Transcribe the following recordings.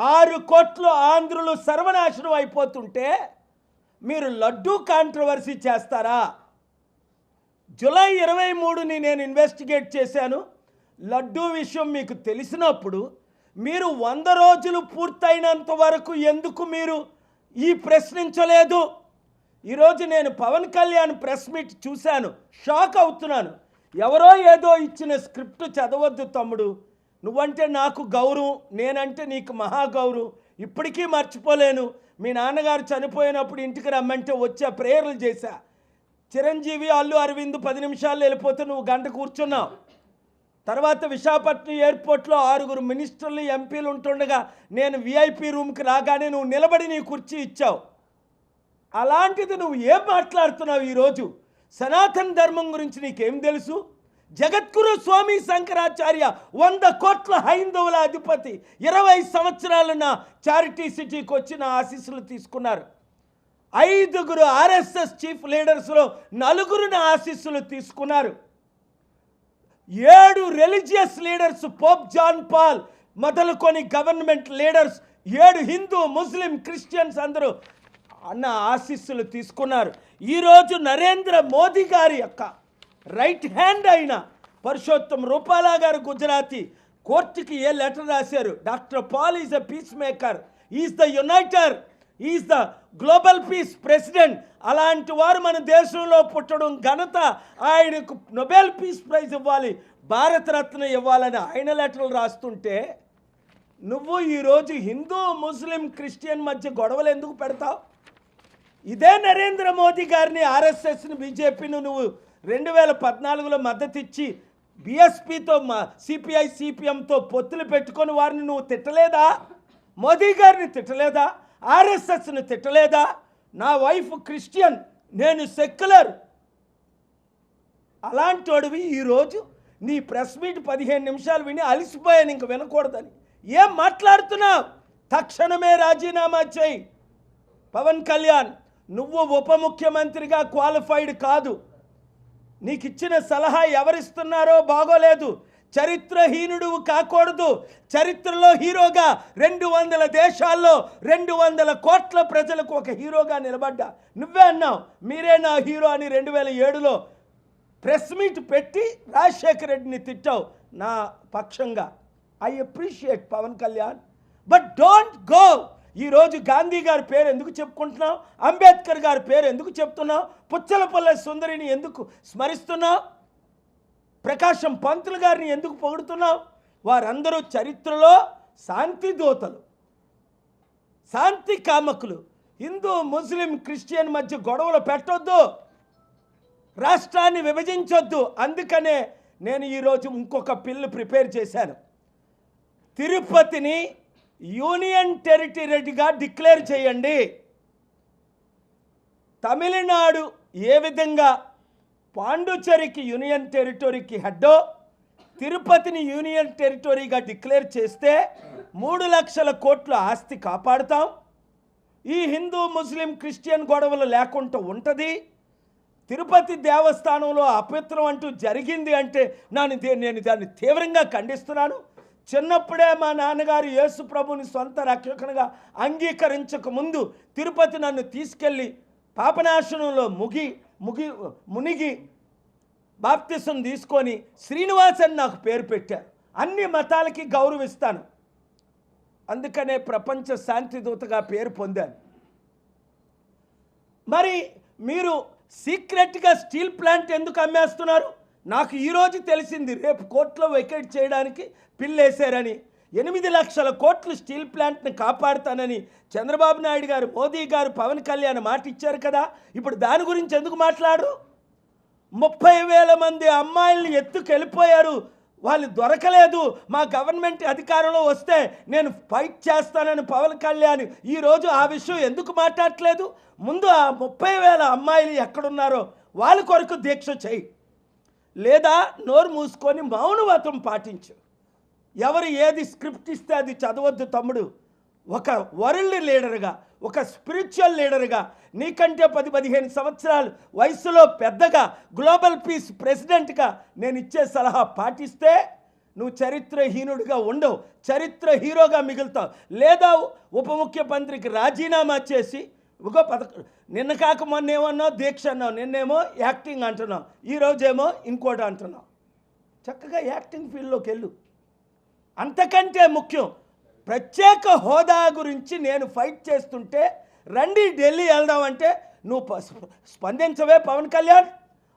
6 కోట్లు ఆంధ్రులు సర్వనాశనం అయిపోతుంటే మీరు లడ్డూ కాంట్రవర్సీ చేస్తారా? జూలై 23ని నేను ఇన్వెస్టిగేట్ చేశాను. లడ్డూ విషయం మీకు తెలిసినప్పుడు మీరు 100 రోజులు పూర్తయినంత వరకు ఎందుకు మీరు ఈ ప్రశ్నించలేదు? ఈరోజు నేను పవన్ కళ్యాణ్ ప్రెస్ మీట్ చూశాను, షాక్ అవుతున్నాను. ఎవరో ఏదో ఇచ్చిన స్క్రిప్ట్ చదవద్దు తమ్ముడు, నువ్వంటే నాకు గౌరవం, నేనంటే నీకు మహా గౌరవం, ఇప్పటికీ మర్చిపోలేను. మీ నాన్నగారు చనిపోయినప్పుడు ఇంటికి రమ్మంటే వచ్చా, ప్రేయర్లు చేశా. చిరంజీవి అల్లు అరవింద్ 10 నిమిషాల్లో వెళ్ళిపోతే నువ్వు గంట కూర్చున్నావు. తర్వాత విశాఖపట్నం ఎయిర్పోర్ట్లో 6 మినిస్టర్లు ఎంపీలు ఉంటుండగా నేను విఐపి రూమ్కి రాగానే నువ్వు నిలబడి నీ కుర్చీ ఇచ్చావు. అలాంటిది నువ్వు ఏం మాట్లాడుతున్నావు ఈరోజు? సనాతన ధర్మం గురించి నీకేం తెలుసు? జగద్గురు స్వామి శంకరాచార్య 100 కోట్ల హైందవుల అధిపతి 20 సంవత్సరాలు నా చారిటీ సిటీకి వచ్చిన ఆశీస్సులు తీసుకున్నారు. 5 ఆర్ఎస్ఎస్ చీఫ్ లీడర్స్లో 4 ఆశీస్సులు తీసుకున్నారు. 7 religious leaders, pope John Paul మొదలుకొని government leaders, 7 Hindu Muslim Christians అందరూ అన్న ఆశీస్సులు తీసుకున్నారు. ఈరోజు నరేంద్ర మోదీ గారి యొక్క రైట్ హ్యాండ్ అయిన పరుషోత్తం రూపాలా గారు గుజరాతీ కోర్టుకి ఏ లెటర్ రాశారు? Doctor Paul is the peace maker, is the uniter, is the global peace president. అలాంటి వారు మన దేశంలో పుట్టడం ఘనత, ఆయనకు నోబెల్ పీస్ ప్రైజ్ ఇవ్వాలి, భారతరత్న ఇవ్వాలని ఆయన లెటర్లు రాస్తుంటే నువ్వు ఈరోజు హిందూ ముస్లిం క్రిస్టియన్ మధ్య గొడవలు ఎందుకు పెడతావు? ఇదే నరేంద్ర మోదీ గారిని, ఆర్ఎస్ఎస్ని, బీజేపీని నువ్వు 2014లో మద్దతు ఇచ్చి బీఎస్పీతో సిపిఐ సిపిఎంతో పొత్తులు పెట్టుకొని వారిని నువ్వు తిట్టలేదా? మోదీ గారిని తిట్టలేదా? ఆర్ఎస్ఎస్ని తిట్టలేదా? నా వైఫ్ క్రిస్టియన్, నేను సెక్యులర్. అలాంటి వాడివి ఈరోజు నీ ప్రెస్ మీట్ 15 నిమిషాలు విని అలిసిపోయాను, ఇంక వినకూడదని. ఏం మాట్లాడుతున్నావు? తక్షణమే రాజీనామా చేయి. పవన్ కళ్యాణ్, నువ్వు ఉప ముఖ్యమంత్రిగా క్వాలిఫైడ్ కాదు. నీకు ఇచ్చిన సలహా ఎవరిస్తున్నారో బాగోలేదు. చరిత్రహీనుడు కాకూడదు. చరిత్రలో హీరోగా 200 దేశాల్లో 200 కోట్ల ప్రజలకు ఒక హీరోగా నిలబడ్డా. నువ్వే అన్నావు మీరే నా హీరో అని 2007లో ప్రెస్ మీట్ పెట్టి రాజశేఖర రెడ్డిని తిట్టావు నా పక్షంగా. I appreciate Pawan Kalyan, but don't go. ఈరోజు గాంధీ గారి పేరు ఎందుకు చెప్పుకుంటున్నావు? అంబేద్కర్ గారి పేరు ఎందుకు చెప్తున్నావు? పుచ్చలపల్లె సుందరిని ఎందుకు స్మరిస్తున్నావు? ప్రకాశం పంతులు గారిని ఎందుకు పొగుడుతున్నావు? వారందరూ చరిత్రలో శాంతి దూతలు, శాంతి కామకులు. హిందూ ముస్లిం క్రిస్టియన్ మధ్య గొడవలు పెట్టొద్దు, రాష్ట్రాన్ని విభజించొద్దు. అందుకనే నేను ఈరోజు ఇంకొక బిల్లు ప్రిపేర్ చేశాను. తిరుపతిని యూనియన్ టెరిటరీగా డిక్లేర్ చేయండి. తమిళనాడు ఏ విధంగా పాండుచేరికి యూనియన్ టెరిటరీకి హెడ్డో, తిరుపతిని యూనియన్ టెరిటరీగా డిక్లేర్ చేస్తే 3 లక్షల కోట్ల ఆస్తి కాపాడుతాం. ఈ హిందూ ముస్లిం క్రిస్టియన్ గొడవలు లేకుండా ఉంటుంది. తిరుపతి దేవస్థానంలో అపవిత్రం అంటూ జరిగింది అంటే నేను దాన్ని తీవ్రంగా ఖండిస్తున్నాను. చిన్నప్పుడే మా నాన్నగారు యేసు ప్రభుని సొంత రక్షకునిగా అంగీకరించక ముందు తిరుపతి నన్ను తీసుకెళ్ళి పాపనాశనంలో మునిగి బాప్తిసం తీసుకొని శ్రీనివాస్ అని నాకు పేరు పెట్టారు. అన్ని మతాలకి గౌరవిస్తాను, అందుకనే ప్రపంచ శాంతి దూతగా పేరు పొందాను. మరి మీరు సీక్రెట్గా స్టీల్ ప్లాంట్ ఎందుకు అమ్మేస్తున్నారు? నాకు ఈరోజు తెలిసింది, రేపు కోర్టులో వెకేట్ చేయడానికి పిల్లేశారని. 8 లక్షల కోట్లు స్టీల్ ప్లాంట్ని కాపాడుతానని చంద్రబాబు నాయుడు గారు, మోదీ గారు, పవన్ కళ్యాణ్ మాట ఇచ్చారు కదా. ఇప్పుడు దాని గురించి ఎందుకు మాట్లాడరు? 30,000 మంది అమ్మాయిల్ని ఎత్తుకెళ్ళిపోయారు, వాళ్ళు దొరకలేదు. మా గవర్నమెంట్ అధికారంలో వస్తే నేను ఫైట్ చేస్తానని పవన్ కళ్యాణ్ ఈరోజు ఆ విషయం ఎందుకు మాట్లాడట్లేదు? ముందు ఆ 30,000 అమ్మాయిలు ఎక్కడున్నారో వాళ్ళ కొరకు దీక్ష చేయి, లేదా నోరు మూసుకొని మౌనవ్రతం పాటించు. ఎవరు ఏది స్క్రిప్ట్ ఇస్తే అది చదవద్దు తమ్ముడు. ఒక వరల్డ్ లీడర్గా, ఒక స్పిరిచువల్ లీడర్గా, నీకంటే 10-15 సంవత్సరాలు వయసులో పెద్దగా, గ్లోబల్ పీస్ ప్రెసిడెంట్గా నేను ఇచ్చే సలహా పాటిస్తే నువ్వు చరిత్రహీనుడిగా ఉండవు, చరిత్ర హీరోగా మిగులుతావు. లేదా ఉప ముఖ్యమంత్రికి రాజీనామా చేసి నిన్న కాక మొన్న ఏమన్నావు దీక్ష అన్నావు, నిన్నేమో యాక్టింగ్ అంటున్నావు, ఈరోజేమో ఇంకోటి అంటున్నావు. చక్కగా యాక్టింగ్ ఫీల్డ్లోకి వెళ్ళు. అంతకంటే ముఖ్యం, ప్రత్యేక హోదా గురించి నేను ఫైట్ చేస్తుంటే రండి ఢిల్లీ వెళ్దామంటే నువ్వు స్పందించవే పవన్ కళ్యాణ్.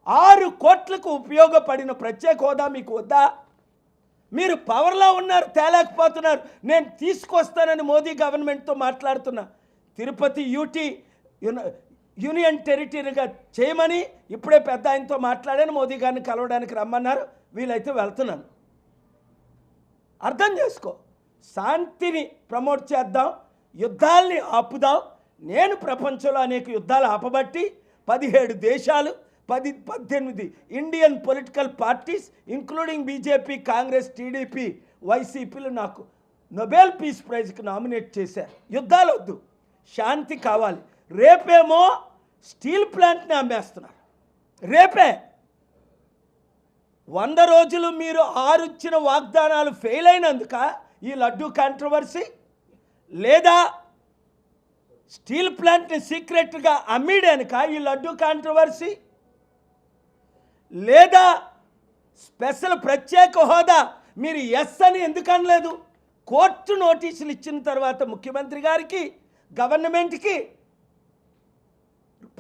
6 కోట్లకు ఉపయోగపడిన ప్రత్యేక హోదా మీకు వద్దా? మీరు పవర్లో ఉన్నారు, తేలేకపోతున్నారు. నేను తీసుకొస్తానని మోదీ గవర్నమెంట్తో మాట్లాడుతున్నా. తిరుపతి యూనియన్ టెరిటరీగా చేయమని ఇప్పుడే పెద్ద ఆయనతో మాట్లాడాను. మోదీ గారిని కలవడానికి రమ్మన్నారు, వీలైతే వెళ్తున్నాను. అర్థం చేసుకో. శాంతిని ప్రమోట్ చేద్దాం, యుద్ధాల్ని ఆపుదాం. నేను ప్రపంచంలో అనేక యుద్ధాలు ఆపబట్టి 17 దేశాలు 18 Indian political parties including BJP, Congress, TDP, వైసీపీలు నాకు నోబెల్ పీస్ ప్రైజ్కి నామినేట్ చేశారు. యుద్ధాలు వద్దు, శాంతి కావాలి. రేపేమో స్టీల్ ప్లాంట్ని అమ్మేస్తున్నారు. రేపే 100 రోజులు మీరు 6 ఇచ్చిన వాగ్దానాలు ఫెయిల్ అయినందుక ఈ లడ్డూ కాంట్రవర్సీ, లేదా స్టీల్ ప్లాంట్ని సీక్రెట్గా అమ్మేయడానిక ఈ లడ్డూ కాంట్రవర్సీ, లేదా స్పెషల్ ప్రత్యేక హోదా మీరు ఎస్ అని ఎందుకు అనలేదు? కోర్టు నోటీసులు ఇచ్చిన తర్వాత ముఖ్యమంత్రి గారికి, గవర్నమెంట్కి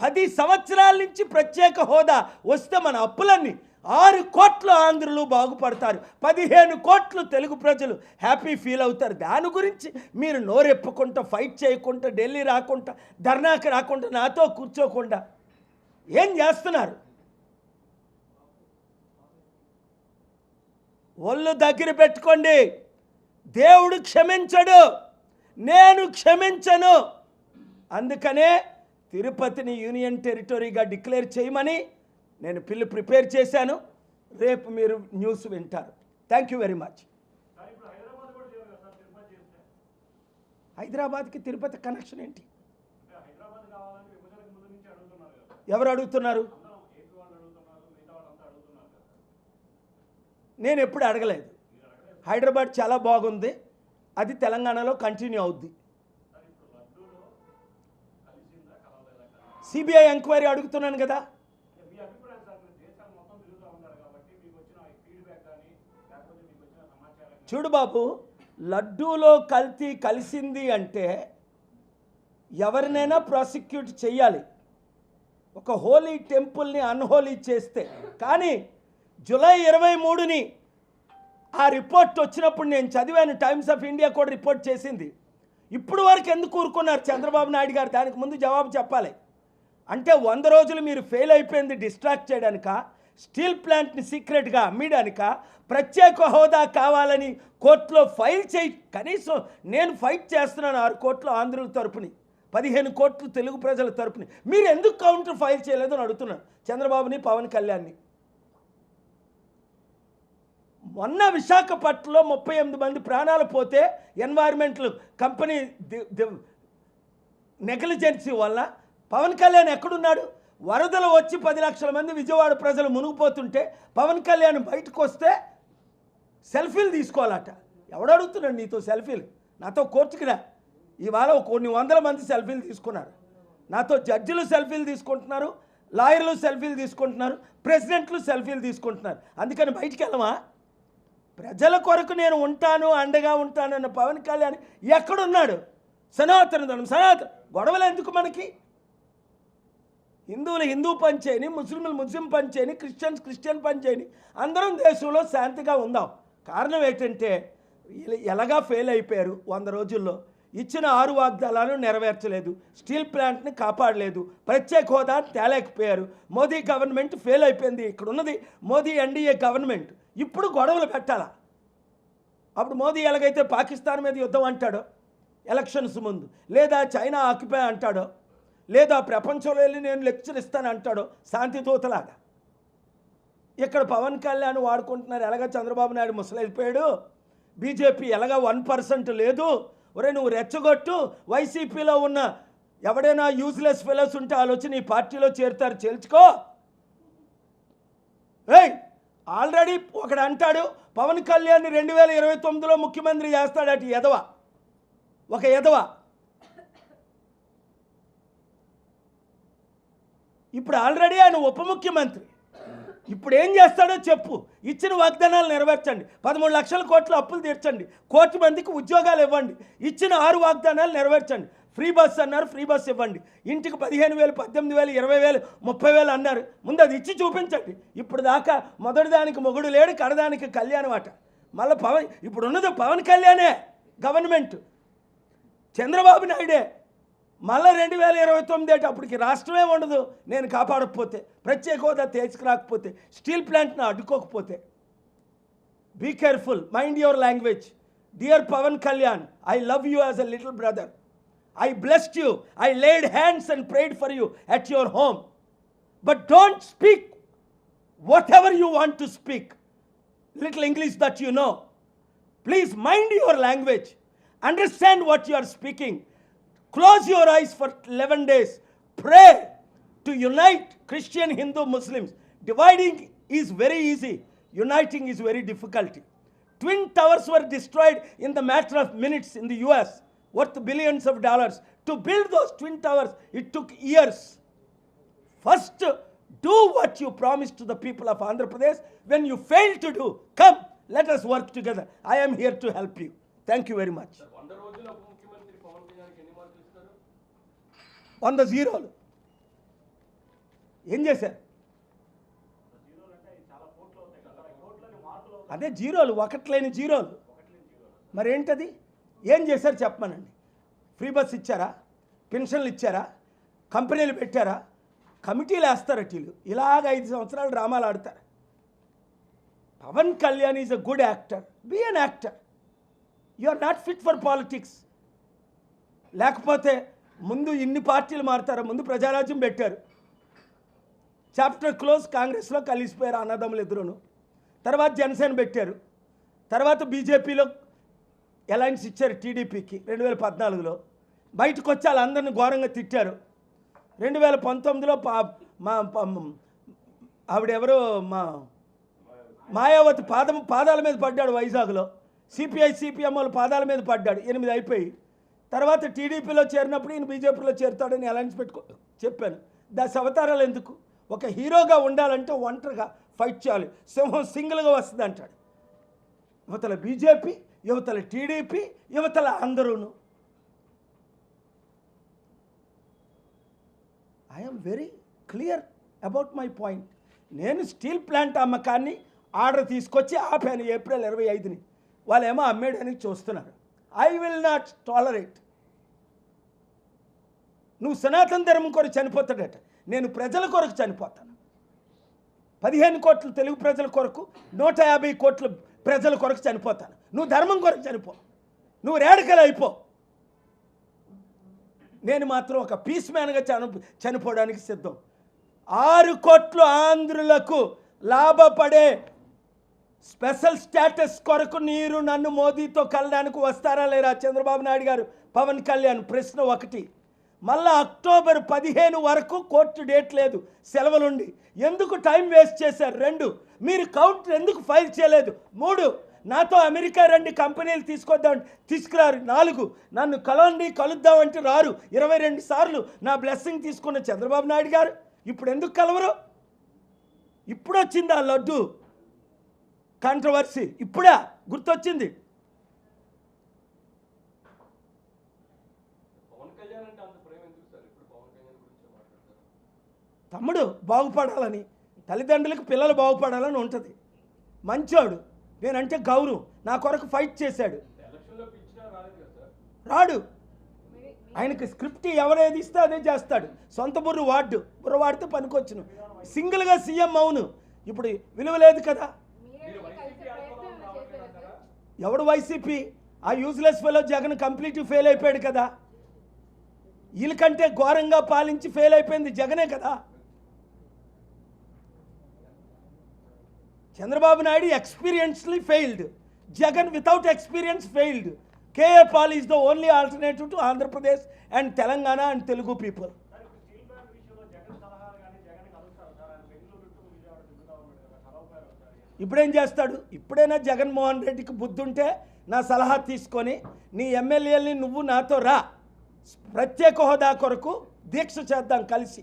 10 సంవత్సరాల నుంచి ప్రత్యేక హోదా వస్తే మన అప్పులన్నీ 6 కోట్ల ఆంధ్రులు బాగుపడతారు, 15 కోట్లు తెలుగు ప్రజలు హ్యాపీ ఫీల్ అవుతారు. దాని గురించి మీరు నోరెప్పుకుంటా, ఫైట్ చేయకుండా, ఢిల్లీ రాకుండా, ధర్నాకి రాకుండా, నాతో కూర్చోకుండా ఏం చేస్తున్నారు? ఒళ్ళు దగ్గర పెట్టుకోండి. దేవుడు క్షమించడు, నేను క్షమించను. అందుకనే తిరుపతిని యూనియన్ టెరిటరీగా డిక్లేర్ చేయమని నేను బిల్లు ప్రిపేర్ చేశాను. రేపు మీరు న్యూస్ వింటారు. Thank you very much. హైదరాబాద్కి తిరుపతి కనెక్షన్ ఏంటి? ఎవరు అడుగుతున్నారు? నేను ఎప్పుడు అడగలేదు. హైదరాబాద్ చాలా బాగుంది, అది తెలంగాణలో కంటిన్యూ అవుద్ది. సిబిఐ ఎంక్వైరీ అడుగుతున్నాను కదా. చూడు బాబు, లడ్డూలో కల్తీ కలిసింది అంటే ఎవరినైనా ప్రాసిక్యూట్ చేయాలి, ఒక హోలీ టెంపుల్ని అన్హోలీ చేస్తే. కానీ జూలై 23ని ఆ రిపోర్ట్ వచ్చినప్పుడు నేను చదివాను, టైమ్స్ ఆఫ్ ఇండియా కూడా రిపోర్ట్ చేసింది. ఇప్పుడు వరకు ఎందుకు ఊరుకున్నారు చంద్రబాబు నాయుడు గారు? దానికి ముందు జవాబు చెప్పాలి. అంటే 100 రోజులు మీరు ఫెయిల్ అయిపోయింది డిస్ట్రాక్ట్ చేయడానిక, స్టీల్ ప్లాంట్ని సీక్రెట్గా అమ్మడానిక, ప్రత్యేక హోదా కావాలని కోర్టులో ఫైల్ చేయి. కనీసం నేను ఫైట్ చేస్తున్నాను 6 కోట్ల ఆంధ్రుల తరపుని, 15 కోట్లు తెలుగు ప్రజల తరపుని. మీరు ఎందుకు కౌంటర్ ఫైల్ చేయలేదని అడుగుతున్నాను చంద్రబాబుని, పవన్ కళ్యాణ్ని. మొన్న విశాఖపట్నంలో 38 మంది ప్రాణాలు పోతే ఎన్వైర్మెంటల్ కంపెనీ నెగ్లిజెన్సీ వల్ల పవన్ కళ్యాణ్ ఎక్కడున్నాడు? వరదలు వచ్చి 10 లక్షల మంది విజయవాడ ప్రజలు మునిగిపోతుంటే పవన్ కళ్యాణ్ బయటకు వస్తే సెల్ఫీలు తీసుకోవాలట. ఎవడు అడుగుతున్నాడు నీతో సెల్ఫీలు? నాతో కోర్టుకి రా. ఇవాళ కొన్ని 100 మంది సెల్ఫీలు తీసుకున్నారు. నాతో జడ్జిలు సెల్ఫీలు తీసుకుంటున్నారు, లాయర్లు సెల్ఫీలు తీసుకుంటున్నారు, ప్రెసిడెంట్లు సెల్ఫీలు తీసుకుంటున్నారు. అందుకని బయటికి వెళ్ళమా? ప్రజల కొరకు నేను ఉంటాను, అండగా ఉంటానన్న పవన్ కళ్యాణ్ ఎక్కడున్నాడు? సనాతన గొడవలు ఎందుకు మనకి? హిందువులు హిందూ పని చేయని, ముస్లింలు ముస్లిం పని చేయని, క్రిస్టియన్ పని చేయని, అందరం దేశంలో శాంతిగా ఉందాం. కారణం ఏంటంటే ఎలాగా ఫెయిల్ అయిపోయారు. 100 రోజుల్లో ఇచ్చిన 6 వాగ్దానాలు నెరవేర్చలేదు, స్టీల్ ప్లాంట్ని కాపాడలేదు, ప్రత్యేక హోదా తేలేకపోయారు. మోదీ గవర్నమెంట్ ఫెయిల్ అయిపోయింది. ఇక్కడ ఉన్నది మోదీ ఎన్డీఏ గవర్నమెంట్. ఇప్పుడు గొడవలు పెట్టాలా? అప్పుడు మోదీ ఎలాగైతే పాకిస్తాన్ మీద యుద్ధం అంటాడో ఎలక్షన్స్ ముందు, లేదా చైనా ఆక్యుపై అంటాడో, లేదా ప్రపంచంలో వెళ్ళి నేను లెక్చర్ ఇస్తాను అంటాడో శాంతిదూతలాగా, ఇక్కడ పవన్ కళ్యాణ్ వాడుకుంటున్నారు. ఎలాగ చంద్రబాబు నాయుడు ముసలైపోయాడు, బీజేపీ ఎలాగ 1% లేదు, ఒరే నువ్వు రెచ్చగొట్టు, వైసీపీలో ఉన్న ఎవడైనా యూజ్లెస్ ఫెలోస్ ఉంటే వాళ్ళు వచ్చి నీ పార్టీలో చేరుతారు, చేర్చుకో. ఏయ్ ఆల్రెడీ ఒకడు అంటాడు పవన్ కళ్యాణ్ 2029లో ముఖ్యమంత్రి చేస్తాడట ఎదవ, ఒక ఎదవ. ఇప్పుడు ఆల్రెడీ ఆయన ఉప ముఖ్యమంత్రి. ఇప్పుడు ఏం చేస్తాడో చెప్పు. ఇచ్చిన వాగ్దానాలు నెరవేర్చండి. 13 లక్షల కోట్ల అప్పులు తీర్చండి. 1 కోటి మందికి ఉద్యోగాలు ఇవ్వండి. ఇచ్చిన 6 వాగ్దానాలు నెరవేర్చండి. ఫ్రీ బస్ అన్నారు, ఫ్రీ బస్ ఇవ్వండి. ఇంటికి 15,000, 18,000, 20,000, 30,000 అన్నారు. ముందు అది ఇచ్చి చూపించండి. ఇప్పుడు దాకా మొదటి దానికి మొగుడు లేడు, కడదానికి కళ్యాణం అట. మళ్ళీ ఇప్పుడు ఉన్నది పవన్ కళ్యాణే గవర్నమెంట్, చంద్రబాబు నాయుడే. మళ్ళీ 2029 అప్పటికి రాష్ట్రమే ఉండదు నేను కాపాడకపోతే, ప్రత్యేక హోదా తీసుకురాకపోతే, స్టీల్ ప్లాంట్ను అడ్డుకోకపోతే. Be careful, mind your language. Dear Pawan Kalyan, I love you as a little brother. I blessed you. I laid hands and prayed for you at your home. But don't speak whatever you want to speak. Little English that you know. Please mind your language. Understand what you are speaking. Close your eyes for 11 days. Pray to unite Christian, Hindu, Muslims. Dividing is very easy. Uniting is very difficult. Twin towers were destroyed in the matter of minutes in the US. Worth billions of dollars. To build those twin towers, it took years. First, do what you promised to the people of Andhra Pradesh. When you fail to do, come, let us work together. I am here to help you. Thank you very much. 100 జీరోలు ఏం చేశారు? అదే జీరోలు, ఒకట్లేని జీరోలు. మరి ఏంటది? ఏం చేశారు చెప్పమనండి. Free bus ఇచ్చారా? పెన్షన్లు ఇచ్చారా? కంపెనీలు పెట్టారా? కమిటీలు వేస్తారు వీళ్ళు. ఇలాగ 5 సంవత్సరాలు డ్రామాలు ఆడతారు. Pawan Kalyan is a good actor. Be an actor. You are not fit for politics. లేకపోతే ముందు ఇన్ని పార్టీలు మారుతారు. ముందు ప్రజారాజ్యం పెట్టారు, చాప్టర్ క్లోజ్, కాంగ్రెస్లో కలిసిపోయారు అన్నదమ్ములు ఎదురును. తర్వాత జనసేన పెట్టారు. తర్వాత బీజేపీలో అలయన్స్ ఇచ్చారు టీడీపీకి 2014లో. బయటకు వచ్చి వాళ్ళందరినీ ఘోరంగా తిట్టారు. 2019లో ఆవిడెవరో మాయావతి పాదాల మీద పడ్డాడు వైజాగ్లో. సిపిఐ సిపిఎం వాళ్ళ పాదాల మీద పడ్డాడు. 8 అయిపోయి తర్వాత టీడీపీలో చేరినప్పుడు ఈయన బీజేపీలో చేరుతాడని అలయన్స్ చెప్పాను. దాని అవతారాలు ఎందుకు? ఒక హీరోగా ఉండాలంటే ఒంటరిగా ఫైట్ చేయాలి. సింహం సింగిల్గా వస్తుంది అంటాడు. యువతల బీజేపీ, యువతల టీడీపీ, యువతల అందరూను. I'm very clear about my point. నేను స్టీల్ ప్లాంట్ అమ్మకాన్ని ఆర్డర్ తీసుకొచ్చి ఆపాను ఏప్రిల్ 25ని. వాళ్ళేమో అమ్మేయడానికి చూస్తున్నారు. I will not tolerate. నువ్వు సనాతన ధర్మం కొరకు చనిపోతాడట, నేను ప్రజల కొరకు చనిపోతాను. 15 కోట్ల తెలుగు ప్రజల కొరకు, 150 కోట్ల ప్రజల కొరకు చనిపోతాను. నువ్వు ధర్మం కొరకు చనిపో, నువ్వు రేడికల్ అయిపో. నేను మాత్రం ఒక పీస్ మ్యాన్గా చనిపోవడానికి సిద్ధం. 6 కోట్ల ఆంధ్రులకు లాభపడే స్పెషల్ స్టేటస్ కొరకు మీరు నన్ను మోదీతో కలడానికి వస్తారా లేరా? చంద్రబాబు నాయుడు గారు, పవన్ కళ్యాణ్. ప్రశ్న 1. మళ్ళా అక్టోబర్ 15 వరకు కోర్టు డేట్ లేదు, సెలవులుండి. ఎందుకు టైం వేస్ట్ చేశారు? 2, మీరు కౌంటర్ ఎందుకు ఫైల్ చేయలేదు? 3, నాతో అమెరికా రండి, కంపెనీలు తీసుకురారు. 4, నన్ను కలుద్దామంటే రారు. 22 సార్లు నా బ్లెస్సింగ్ తీసుకున్న చంద్రబాబు నాయుడు గారు ఇప్పుడు ఎందుకు కలవరు? ఇప్పుడు వచ్చింది ఆ లడ్డు కాంట్రవర్సీ, ఇప్పుడా గుర్తొచ్చింది. తమ్ముడు బాగుపడాలని, తల్లిదండ్రులకు పిల్లలు బాగుపడాలని ఉంటుంది. మంచోడు, నేనంటే గౌరవం. నా కొరకు ఫైట్ చేశాడు. రాడు, ఆయనకి స్క్రిప్ట్ ఎవరేది ఇస్తే అదే చేస్తాడు. సొంత బుర్ర వాడితే పనికొచ్చును. సింగిల్గా సీఎం అవును, ఇప్పుడు విలువ లేదు కదా. ఎవడు వైసీపీ? ఆ useless fellow Jagan complete fail అయిపోయాడు కదా. వీళ్ళకంటే ఘోరంగా పాలించి ఫెయిల్ అయిపోయింది జగనే కదా. Chandrababu Naidu ఎక్స్పీరియన్స్లీ failed, Jagan without experience failed. KA Paul is the only alternative to Andhra Pradesh and Telangana and Telugu people. ఇప్పుడేం చేస్తాడు? ఇప్పుడైనా జగన్మోహన్ రెడ్డికి బుద్ధి ఉంటే నా సలహా తీసుకొని నీ ఎమ్మెల్యేలని నువ్వు నాతో రా, ప్రత్యేక హోదా కొరకు దీక్ష చేద్దాం కలిసి.